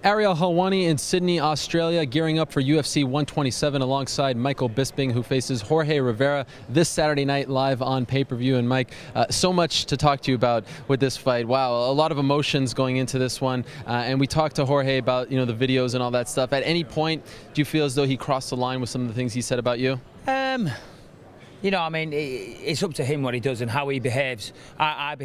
Ariel Helwani in Sydney, Australia, gearing up for UFC 127 alongside Michael Bisping, who faces Jorge Rivera this Saturday night live on pay-per-view. And Mike, so much to talk to you about with this fight. Wow, a lot of emotions going into this one. And we talked to Jorge about the videos and all that stuff. At any point, do you feel as though he crossed the line with some of the things he said about you? I mean, it's up to him what he does and how he behaves. I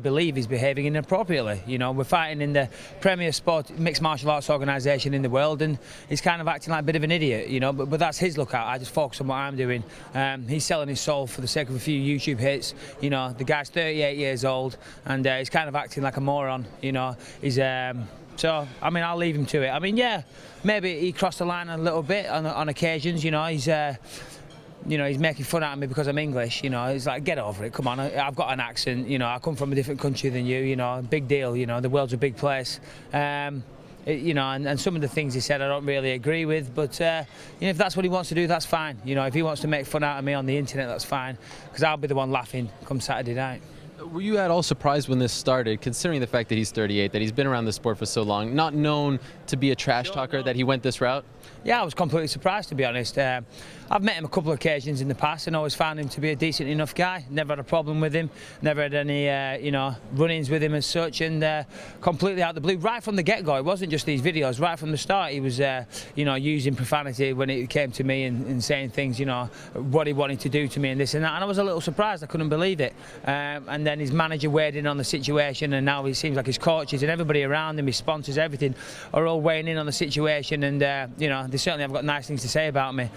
believe he's behaving inappropriately. We're fighting in the premier mixed martial arts organisation in the world, and he's kind of acting like a bit of an idiot. But that's his lookout. I just focus on what I'm doing. He's selling his soul for the sake of a few YouTube hits. The guy's 38 years old, and he's kind of acting like a moron. So, I mean, I'll leave him to it. I mean, yeah, maybe he crossed the line a little bit on occasions. He's making fun out of me because I'm English. He's like, get over it, come on, I've got an accent, I come from a different country than you, big deal, the world's a big place. And some of the things he said I don't really agree with, but if that's what he wants to do, that's fine. If he wants to make fun out of me on the internet, that's fine, because I'll be the one laughing come Saturday night. Were you at all surprised when this started, considering the fact that he's 38, that he's been around the sport for so long, not known to be a trash talker, that he went this route? Yeah, I was completely surprised, to be honest. I've met him a couple of occasions in the past and always found him to be a decent enough guy. Never had a problem with him, never had any run-ins with him as such, and completely out of the blue, right from the get-go. It wasn't just these videos. Right from the start, he was using profanity when it came to me and saying things, what he wanted to do to me and this and that, and I was a little surprised. I couldn't believe it. And then his manager weighed in on the situation, and now it seems like his coaches and everybody around him, his sponsors, everything, are all weighing in on the situation, and they certainly have got nice things to say about me.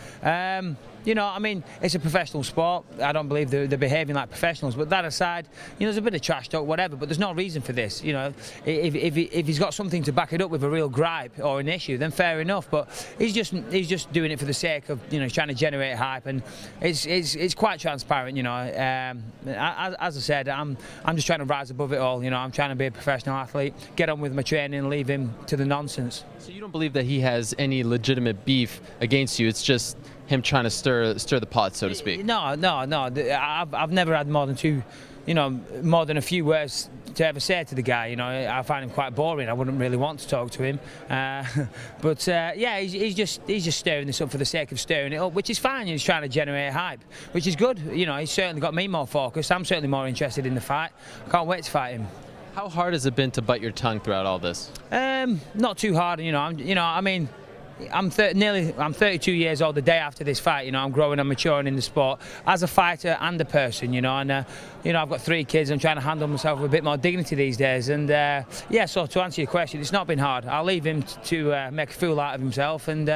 I mean, it's a professional sport. I don't believe they're behaving like professionals. But that aside, there's a bit of trash talk, whatever. But there's no reason for this. If he's got something to back it up with, a real gripe or an issue, then fair enough. But he's just doing it for the sake of trying to generate hype, and it's quite transparent. As I said, I'm just trying to rise above it all. I'm trying to be a professional athlete, get on with my training, and leave him to the nonsense. So you don't believe that he has any legitimate beef against you? It's just him trying to stir the pot, so to speak. No. I've never had more than a few words to ever say to the guy. I find him quite boring. I wouldn't really want to talk to him. Yeah, he's just stirring this up for the sake of stirring it up, which is fine. He's trying to generate hype, which is good. He's certainly got me more focused. I'm certainly more interested in the fight. I can't wait to fight him. How hard has it been to bite your tongue throughout all this? Not too hard. I'm 32 years old the day after this fight. I'm growing and maturing in the sport as a fighter and a person, and I've got 3 kids. I'm trying to handle myself with a bit more dignity these days, and yeah, so to answer your question, it's not been hard. I'll leave him to make a fool out of himself, and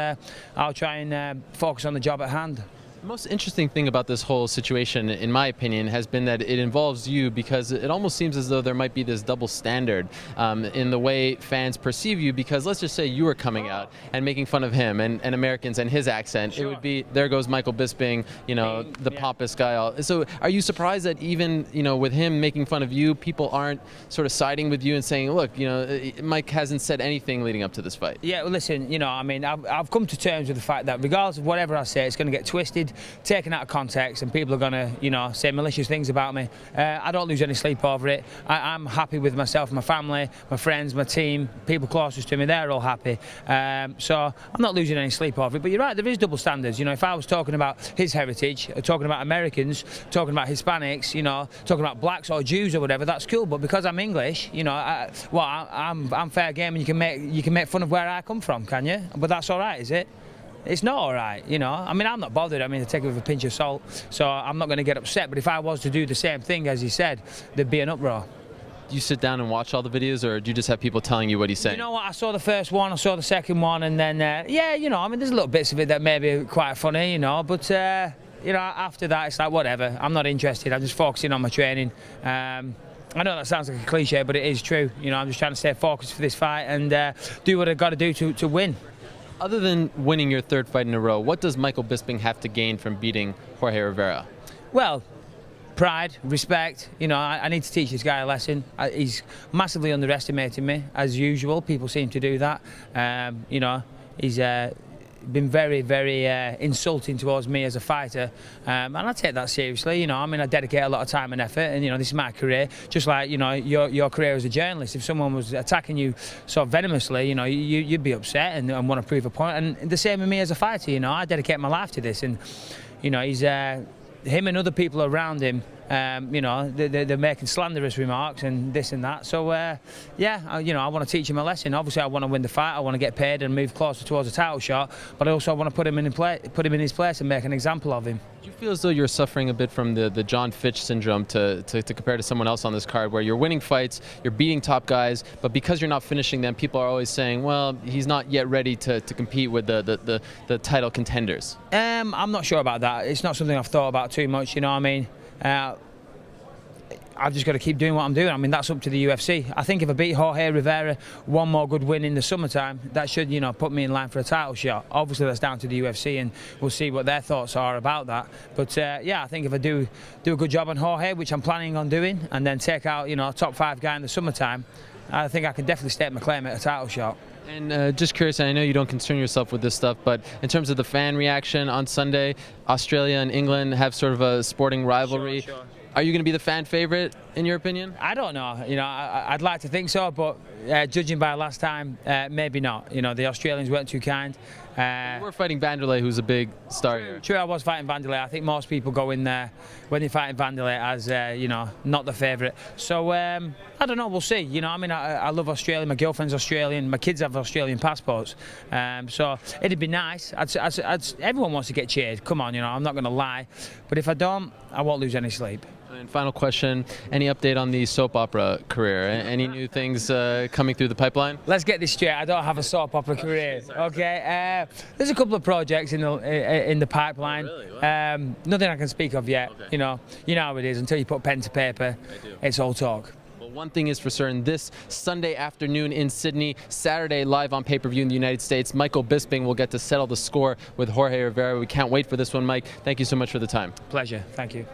I'll try and focus on the job at hand. The most interesting thing about this whole situation, in my opinion, has been that it involves you, because it almost seems as though there might be this double standard in the way fans perceive you, because let's just say you were coming out and making fun of him and Americans and his accent. Sure. It would be, there goes Michael Bisping, the pompous guy. So are you surprised that even, with him making fun of you, people aren't sort of siding with you and saying, look, Mike hasn't said anything leading up to this fight? Yeah, well, listen, I mean, I've come to terms with the fact that regardless of whatever I say, it's going to get twisted, taken out of context, and people are going to, say malicious things about me. I don't lose any sleep over it. I'm happy with myself, my family, my friends, my team, people closest to me, they're all happy. So I'm not losing any sleep over it. But you're right, there is double standards. If I was talking about his heritage, talking about Americans, talking about Hispanics, talking about blacks or Jews or whatever, that's cool. But because I'm English, I'm fair game, and you can make fun of where I come from, can you? But that's all right, is it? It's not all right, I mean, I'm not bothered. I mean, I take it with a pinch of salt, so I'm not going to get upset. But if I was to do the same thing as he said, there'd be an uproar. Do you sit down and watch all the videos, or do you just have people telling you what he's saying? You know what? I saw the first one, I saw the second one, and then, yeah, I mean, there's little bits of it that may be quite funny, but, after that, it's like, whatever. I'm not interested. I'm just focusing on my training. I know that sounds like a cliche, but it is true. I'm just trying to stay focused for this fight and do what I've got to do to win. Other than winning your 3rd fight in a row, what does Michael Bisping have to gain from beating Jorge Rivera? Well, pride, respect. I need to teach this guy a lesson. He's massively underestimating me, as usual. People seem to do that. been very, very insulting towards me as a fighter, and I take that seriously. You know, I mean, I dedicate a lot of time and effort, and you know, this is my career. Just like, you know, your career as a journalist. If someone was attacking you so venomously, you know, you'd be upset and want to prove a point. And the same with me as a fighter. You know, I dedicate my life to this, and you know, he's him and other people around him. You know, they're making slanderous remarks and this and that. So yeah, you know, I want to teach him a lesson. Obviously, I want to win the fight. I want to get paid and move closer towards a title shot. But I also want to put him in his place and make an example of him. Do you feel as though you're suffering a bit from the John Fitch syndrome to compare to someone else on this card, where you're winning fights, you're beating top guys, but because you're not finishing them, people are always saying, well, he's not yet ready to compete with the title contenders? I'm not sure about that. It's not something I've thought about too much. You know what I mean? I've just got to keep doing what I'm doing. I mean, that's up to the UFC. I think if I beat Jorge Rivera, one more good win in the summertime, that should, you know, put me in line for a title shot. Obviously, that's down to the UFC, and we'll see what their thoughts are about that. But yeah, I think if I do a good job on Jorge, which I'm planning on doing, and then take out, you know, a top 5 guy in the summertime, I think I can definitely stake my claim at a title shot. And just curious, I know you don't concern yourself with this stuff, but in terms of the fan reaction on Sunday, Australia and England have sort of a sporting rivalry. Sure. Are you going to be the fan favorite, in your opinion? I don't know. You know, I'd like to think so, but judging by last time, maybe not. You know, the Australians weren't too kind. We're fighting Vanderlei, who's a big star here. True, I was fighting Vanderlei. I think most people go in there when they're fighting Vanderlei as, you know, not the favourite. So, I don't know, we'll see. You know, I mean, I love Australia. My girlfriend's Australian. My kids have Australian passports. So it'd be nice. Everyone wants to get cheered. Come on, you know, I'm not going to lie. But if I don't, I won't lose any sleep. And final question, any update on the soap opera career? Any new things coming through the pipeline? Let's get this straight. I don't have a soap opera career. Okay, there's a couple of projects in the pipeline. Oh, really? Wow. Nothing I can speak of yet. Okay. You know how it is. Until you put pen to paper, it's all talk. Well, one thing is for certain, this Sunday afternoon in Sydney, Saturday live on pay-per-view in the United States, Michael Bisping will get to settle the score with Jorge Rivera. We can't wait for this one, Mike. Thank you so much for the time. Pleasure. Thank you.